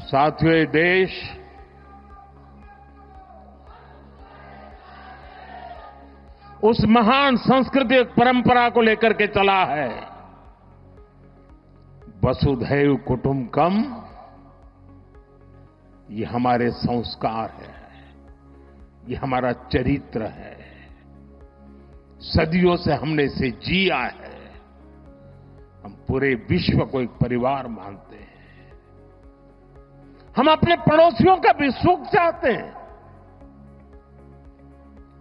साथियों, ये देश उस महान सांस्कृतिक परंपरा को लेकर के चला है, वसुधैव कुटुंबकम। ये हमारे संस्कार है, ये हमारा चरित्र है। सदियों से हमने इसे जिया है। हम पूरे विश्व को एक परिवार मानते हैं। हम अपने पड़ोसियों का भी सुख चाहते हैं,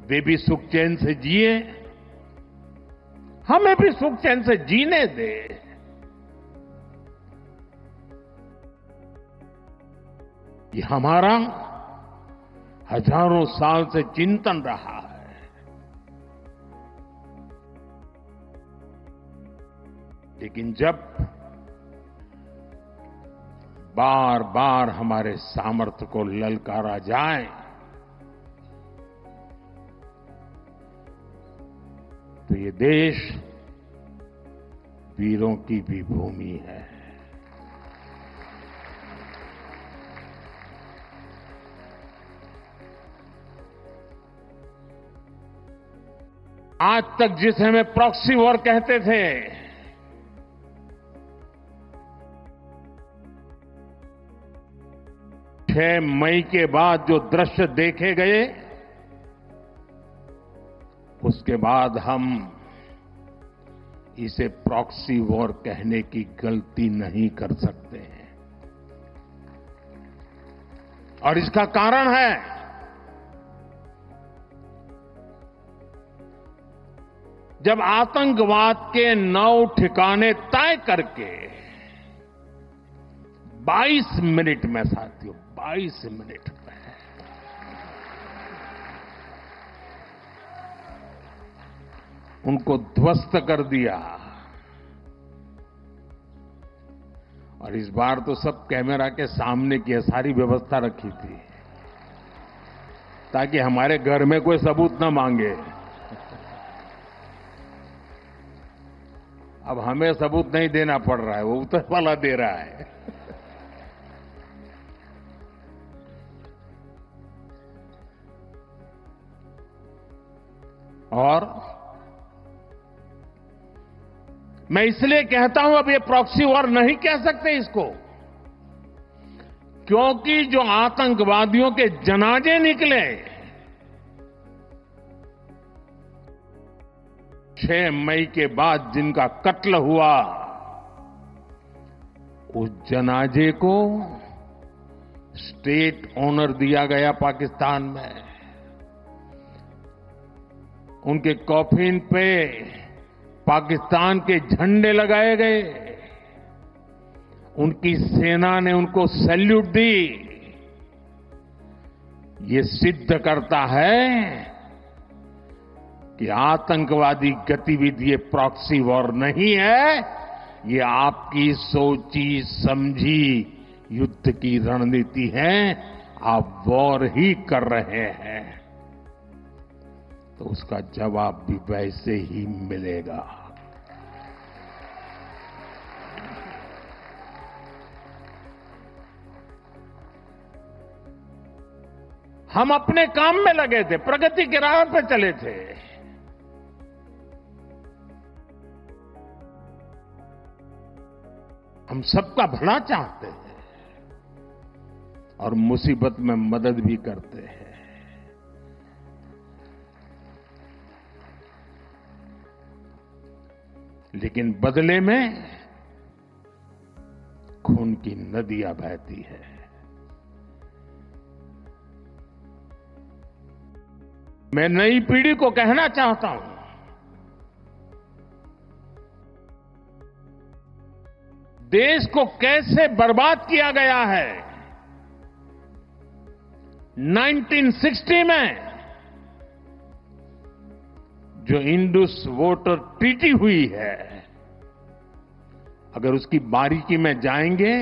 वे भी सुख चैन से जिए, हमें भी सुख चैन से जीने दे। ये हमारा हजारों साल से चिंतन रहा है। लेकिन जब बार बार हमारे सामर्थ्य को ललकारा जाए, तो ये देश वीरों की भी भूमि है। आज तक जिसे हमें प्रॉक्सी वॉर कहते थे, 6 मई के बाद जो दृश्य देखे गए, उसके बाद हम इसे प्रॉक्सी वॉर कहने की गलती नहीं कर सकते हैं। और इसका कारण है जब आतंकवाद के 9 ठिकाने तय करके 22 मिनट में, साथियों 22 मिनट में उनको ध्वस्त कर दिया। और इस बार तो सब कैमरा के सामने की सारी व्यवस्था रखी थी, ताकि हमारे घर में कोई सबूत न मांगे। अब हमें सबूत नहीं देना पड़ रहा है, वो ऊपर वाला दे रहा है। और मैं इसलिए कहता हूं, अब ये प्रॉक्सी वॉर नहीं कह सकते इसको, क्योंकि जो आतंकवादियों के जनाजे निकले 6 मई के बाद, जिनका कत्ल हुआ, उस जनाजे को स्टेट ऑनर दिया गया पाकिस्तान में। उनके कॉफिन पे पाकिस्तान के झंडे लगाए गए, उनकी सेना ने उनको सैल्यूट दी। ये सिद्ध करता है कि आतंकवादी गतिविधि ये प्रॉक्सी वॉर नहीं है, ये आपकी सोची समझी युद्ध की रणनीति है। आप वॉर ही कर रहे हैं, तो उसका जवाब भी वैसे ही मिलेगा। हम अपने काम में लगे थे, प्रगति के राह पर चले थे। हम सबका भला चाहते हैं और मुसीबत में मदद भी करते हैं। लेकिन बदले में खून की नदियां बहती है। मैं नई पीढ़ी को कहना चाहता हूं, देश को कैसे बर्बाद किया गया है। 1960 में जो इंडस वाटर ट्रीटी हुई है, अगर उसकी बारीकी में जाएंगे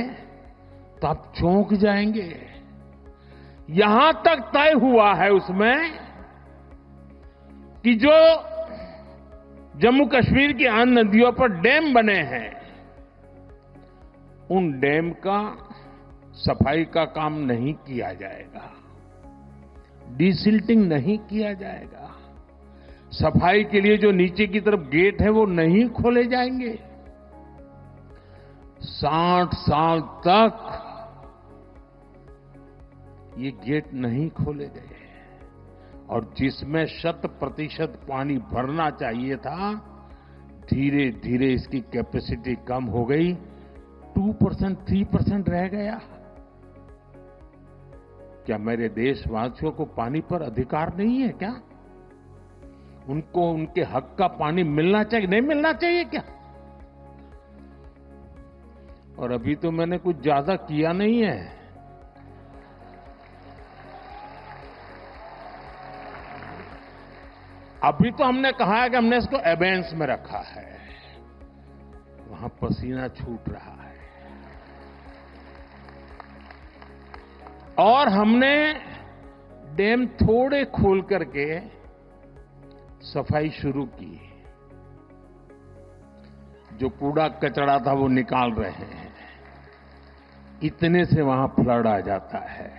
तो आप चौंक जाएंगे। यहां तक तय हुआ है उसमें कि जो जम्मू कश्मीर की अन्य नदियों पर डैम बने हैं, उन डैम का सफाई का काम नहीं किया जाएगा, डिसिल्टिंग नहीं किया जाएगा, सफाई के लिए जो नीचे की तरफ गेट है वो नहीं खोले जाएंगे। 60 साल तक ये गेट नहीं खोले गए और जिसमें 100% पानी भरना चाहिए था, धीरे धीरे इसकी कैपेसिटी कम हो गई, 2%, 3% रह गया। क्या मेरे देशवासियों को पानी पर अधिकार नहीं है क्या? उनको उनके हक का पानी मिलना चाहिए, नहीं मिलना चाहिए क्या? और अभी तो मैंने कुछ ज्यादा किया नहीं है। अभी तो हमने कहा है कि हमने इसको एबेंस में रखा है, वहां पसीना छूट रहा है। और हमने डैम थोड़े खोल करके सफाई शुरू की, जो कूड़ा कचरा था वो निकाल रहे हैं, इतने से वहां फ्लड आ जाता है।